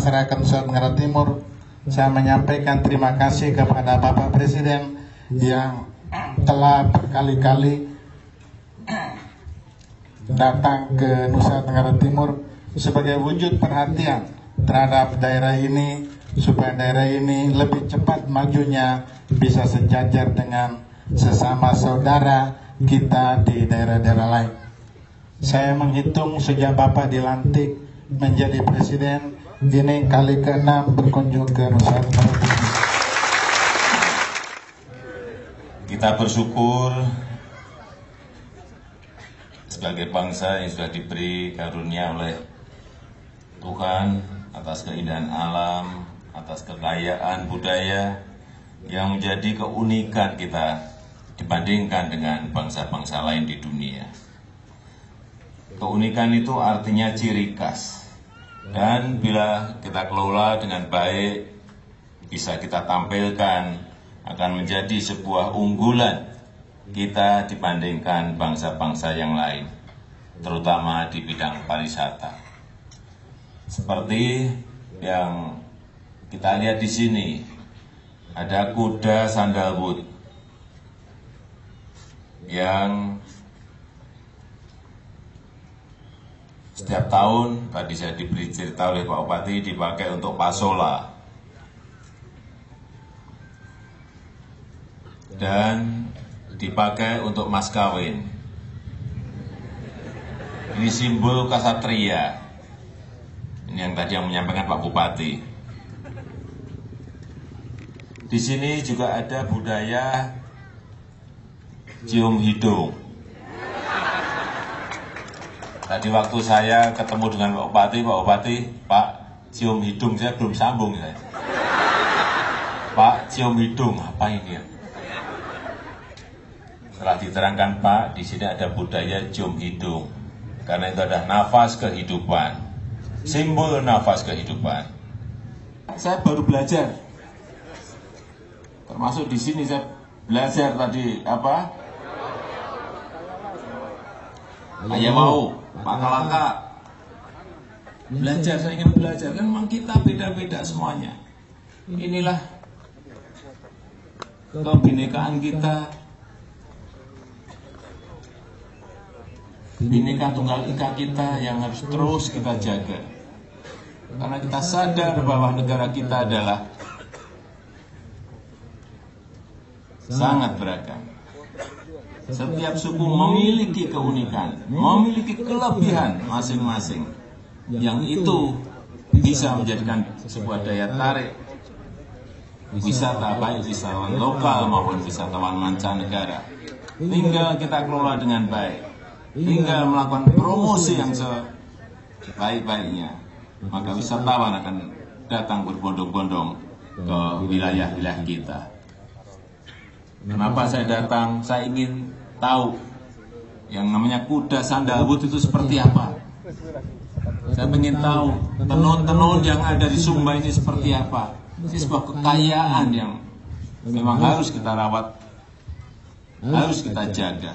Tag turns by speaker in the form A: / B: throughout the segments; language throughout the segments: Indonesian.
A: masyarakat Nusa Tenggara Timur, saya menyampaikan terima kasih kepada Bapak Presiden yang telah berkali-kali datang ke Nusa Tenggara Timur sebagai wujud perhatian terhadap daerah ini, supaya daerah ini lebih cepat majunya, bisa sejajar dengan sesama saudara kita di daerah-daerah lain. Saya menghitung sejak Bapak dilantik menjadi presiden, ini kali ke-6 berkunjung ke Nusa Tenggara Timur.
B: Kita bersyukur sebagai bangsa yang sudah diberi karunia oleh Tuhan atas keindahan alam, atas kekayaan budaya yang menjadi keunikan kita dibandingkan dengan bangsa-bangsa lain di dunia. Keunikan itu artinya ciri khas. Dan bila kita kelola dengan baik, bisa kita tampilkan, akan menjadi sebuah unggulan kita dibandingkan bangsa-bangsa yang lain, terutama di bidang pariwisata. Seperti yang kita lihat di sini, ada kuda sandalwood yang setiap tahun, tadi saya diberi cerita oleh Pak Bupati, dipakai untuk pasola. Dan dipakai untuk mas kawin. Ini simbol kasatria. Ini yang tadi yang menyampaikan Pak Bupati. Di sini juga ada budaya cium hidung. Tadi waktu saya ketemu dengan Pak Bupati, Pak, cium hidung, saya belum sambung saya. Pak, cium hidung, apa ini ya? Setelah diterangkan Pak, di sini ada budaya cium hidung, karena itu ada nafas kehidupan, simbol nafas kehidupan. Saya baru belajar, termasuk di sini saya belajar tadi apa? Ayah mau, Pakalaka. Belajar, saya ingin belajar, kan memang kita beda-beda semuanya. Inilah kebinekaan kita. Bhinneka Tunggal Ika kita yang harus terus kita jaga. Karena kita sadar bahwa negara kita adalah sangat beragam. Setiap suku memiliki keunikan, memiliki kelebihan masing-masing. Yang itu bisa menjadikan sebuah daya tarik wisata, baik wisatawan lokal maupun wisatawan mancanegara. Tinggal kita kelola dengan baik, tinggal melakukan promosi yang sebaik-baiknya, maka wisatawan akan datang berbondong-bondong ke wilayah-wilayah kita. Kenapa saya datang? Saya ingin tahu yang namanya kuda sandalwood itu seperti apa. Saya ingin tahu tenun-tenun yang ada di Sumba ini seperti apa. Ini sebuah kekayaan yang memang harus kita rawat, harus kita jaga.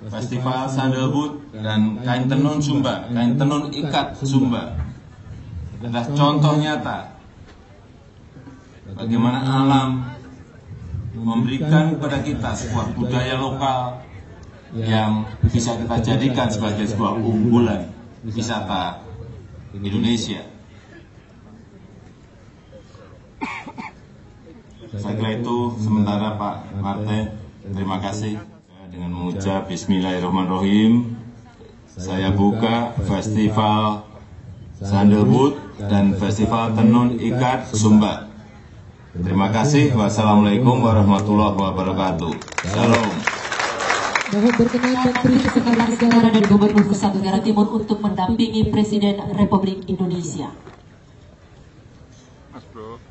B: Festival Sandalwood dan kain tenun Sumba, kain tenun ikat Sumba adalah contoh nyata bagaimana alam memberikan kepada kita sebuah budaya lokal yang bisa kita jadikan sebagai sebuah unggulan wisata Indonesia. Saya kira itu sementara Pak Martin. Terima kasih. Dengan mengucap Bismillahirrahmanirrahim, saya buka Festival Sandalwood dan Festival Tenun Ikat Sumba. Terima kasih. Wassalamualaikum warahmatullahi wabarakatuh. Salam.
C: Berkenan Menteri Sekretariat Negara dan Gubernur Nusa Tenggara Timur untuk mendampingi Presiden Republik Indonesia.
D: Mas Bro.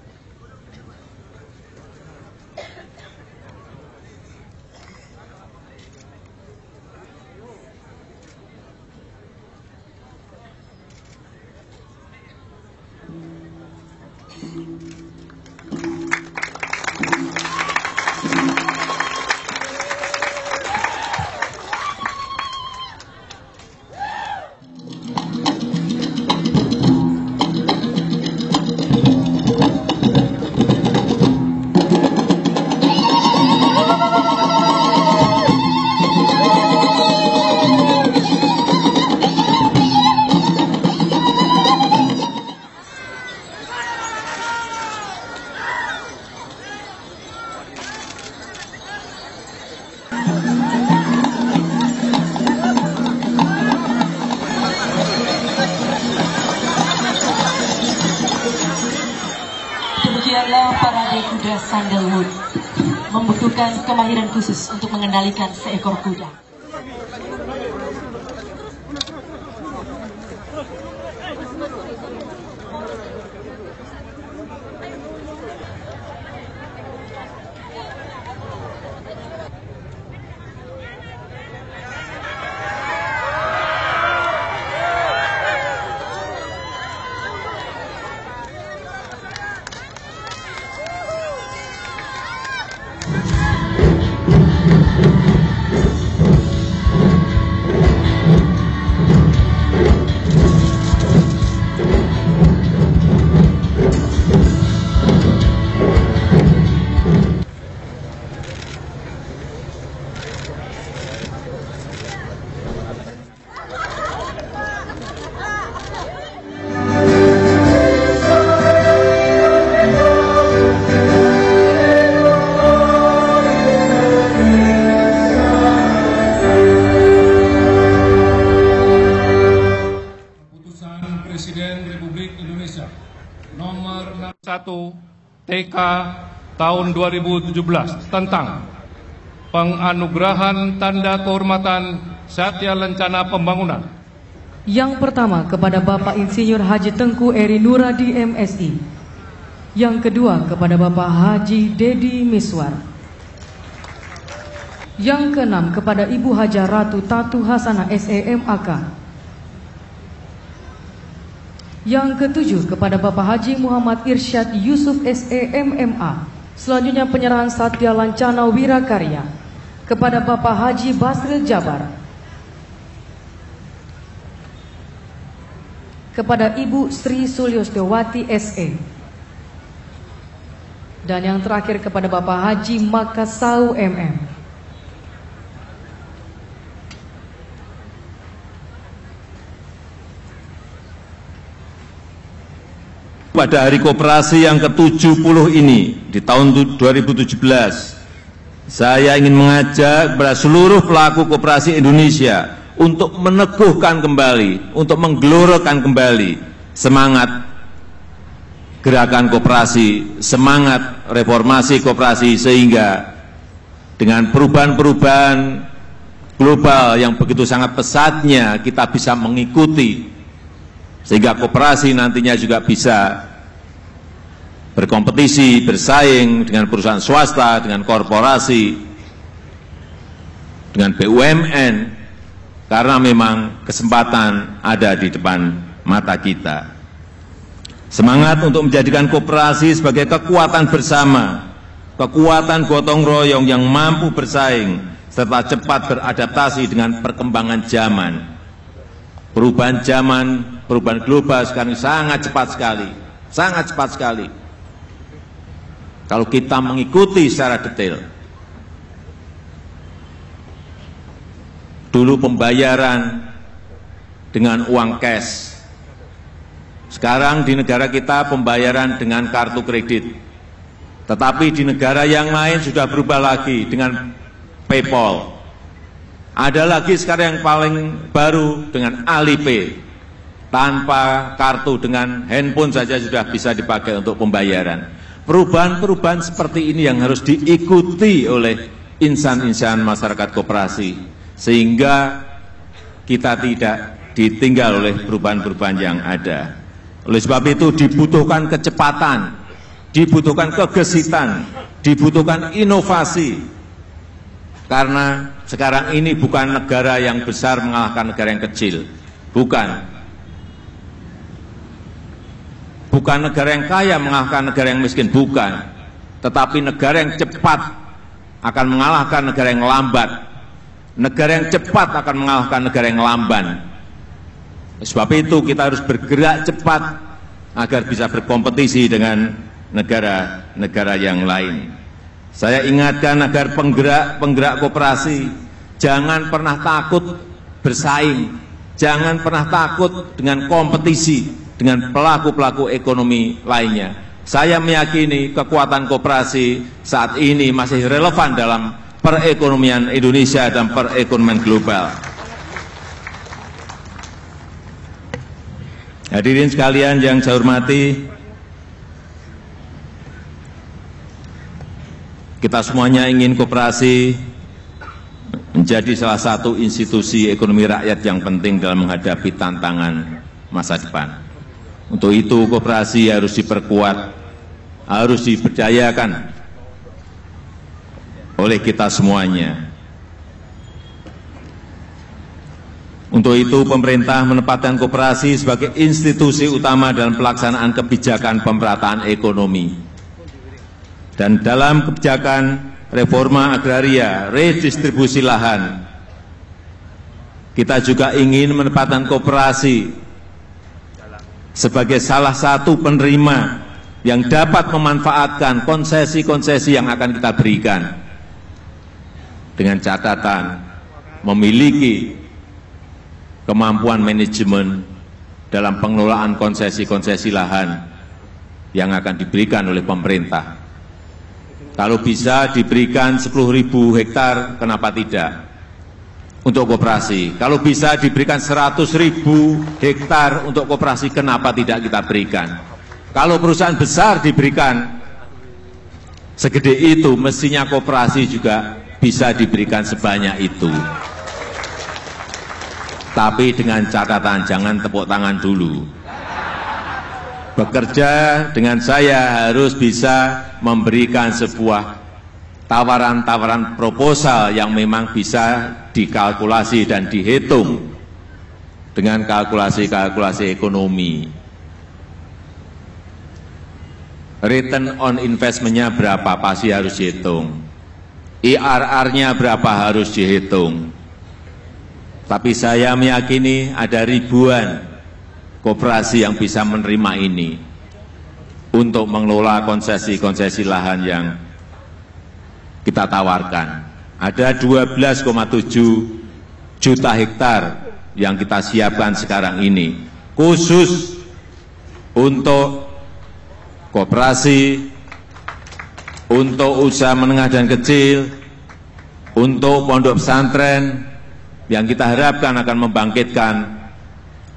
C: kuda sandalwood. Membutuhkan kemahiran khusus untuk mengendalikan seekor kuda.
D: Presiden Republik Indonesia nomor 61 TK tahun 2017 tentang penganugerahan tanda kehormatan Satya Lencana Pembangunan.
E: Yang pertama kepada Bapak Insinyur Haji Tengku Eri Nuradi MSI. Yang kedua kepada Bapak Haji Dedi Miswar. Yang keenam kepada Ibu Haja Ratu Tatu Hasanah SEMAK. Yang ketujuh kepada Bapak Haji Muhammad Irsyad Yusuf SEMMA. Selanjutnya penyerahan Satya Lancana Wirakarya kepada Bapak Haji Basril Jabar. Kepada Ibu Sri Sulyostowati SE. Dan yang terakhir kepada Bapak Haji Makasau MM.
B: Pada hari koperasi yang ke-70 ini di tahun 2017, saya ingin mengajak kepada seluruh pelaku koperasi Indonesia untuk meneguhkan kembali, untuk menggelorkan kembali semangat gerakan koperasi, semangat reformasi koperasi, sehingga dengan perubahan-perubahan global yang begitu sangat pesatnya kita bisa mengikuti, sehingga koperasi nantinya juga bisa berkompetisi, bersaing dengan perusahaan swasta, dengan korporasi, dengan BUMN, karena memang kesempatan ada di depan mata kita. Semangat untuk menjadikan koperasi sebagai kekuatan bersama, kekuatan gotong royong yang mampu bersaing, serta cepat beradaptasi dengan perkembangan zaman. Perubahan zaman, perubahan global sekarang sangat cepat sekali, sangat cepat sekali. Kalau kita mengikuti secara detail, dulu pembayaran dengan uang cash, sekarang di negara kita pembayaran dengan kartu kredit, tetapi di negara yang lain sudah berubah lagi dengan PayPal. Ada lagi sekarang yang paling baru dengan Alipay, tanpa kartu, dengan handphone saja sudah bisa dipakai untuk pembayaran. Perubahan-perubahan seperti ini yang harus diikuti oleh insan-insan masyarakat koperasi, sehingga kita tidak ditinggal oleh perubahan-perubahan yang ada. Oleh sebab itu dibutuhkan kecepatan, dibutuhkan kegesitan, dibutuhkan inovasi, karena sekarang ini bukan negara yang besar mengalahkan negara yang kecil, bukan negara yang kaya mengalahkan negara yang miskin, bukan, tetapi negara yang cepat akan mengalahkan negara yang lambat, negara yang cepat akan mengalahkan negara yang lamban. Sebab itu kita harus bergerak cepat agar bisa berkompetisi dengan negara-negara yang lain. Saya ingatkan agar penggerak koperasi jangan pernah takut bersaing, jangan pernah takut dengan kompetisi dengan pelaku-pelaku ekonomi lainnya. Saya meyakini kekuatan koperasi saat ini masih relevan dalam perekonomian Indonesia dan perekonomian global. Hadirin sekalian yang saya hormati, Kita semuanya ingin koperasi menjadi salah satu institusi ekonomi rakyat yang penting dalam menghadapi tantangan masa depan. Untuk itu koperasi harus diperkuat, harus diberdayakan oleh kita semuanya. Untuk itu pemerintah menempatkan koperasi sebagai institusi utama dalam pelaksanaan kebijakan pemerataan ekonomi. Dan dalam kebijakan reforma agraria, redistribusi lahan, kita juga ingin menempatkan koperasi sebagai salah satu penerima yang dapat memanfaatkan konsesi-konsesi yang akan kita berikan, dengan catatan memiliki kemampuan manajemen dalam pengelolaan konsesi-konsesi lahan yang akan diberikan oleh pemerintah. Kalau bisa diberikan 10.000 hektar, kenapa tidak? Untuk koperasi. Kalau bisa diberikan 100.000 hektar untuk koperasi, kenapa tidak kita berikan? Kalau perusahaan besar diberikan segede itu, mestinya koperasi juga bisa diberikan sebanyak itu. Tapi dengan catatan, jangan tepuk tangan dulu. Bekerja dengan saya harus bisa memberikan sebuah tawaran-tawaran proposal yang memang bisa dikalkulasi dan dihitung dengan kalkulasi-kalkulasi ekonomi. Return on investment-nya berapa pasti harus dihitung. IRR-nya berapa harus dihitung. Tapi saya meyakini ada ribuan koperasi yang bisa menerima ini untuk mengelola konsesi-konsesi lahan yang kita tawarkan. Ada 12,7 juta hektar yang kita siapkan sekarang ini, khusus untuk koperasi, untuk usaha menengah dan kecil, untuk pondok pesantren, yang kita harapkan akan membangkitkan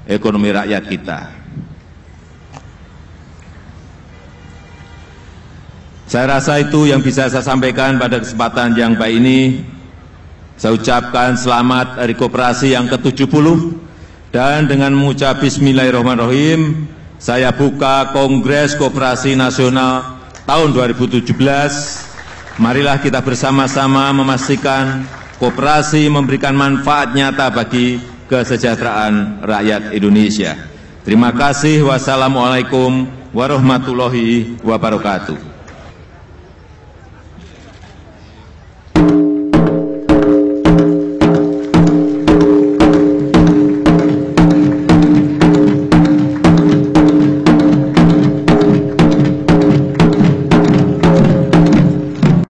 B: ekonomi rakyat kita. Saya rasa itu yang bisa saya sampaikan pada kesempatan yang baik ini. Saya ucapkan selamat Hari Koperasi yang ke-70, dan dengan mengucap Bismillahirrahmanirrahim, saya buka Kongres Koperasi Nasional tahun 2017. Marilah kita bersama-sama memastikan koperasi memberikan manfaat nyata bagi kesejahteraan rakyat Indonesia. Terima kasih. Wassalamualaikum warahmatullahi wabarakatuh.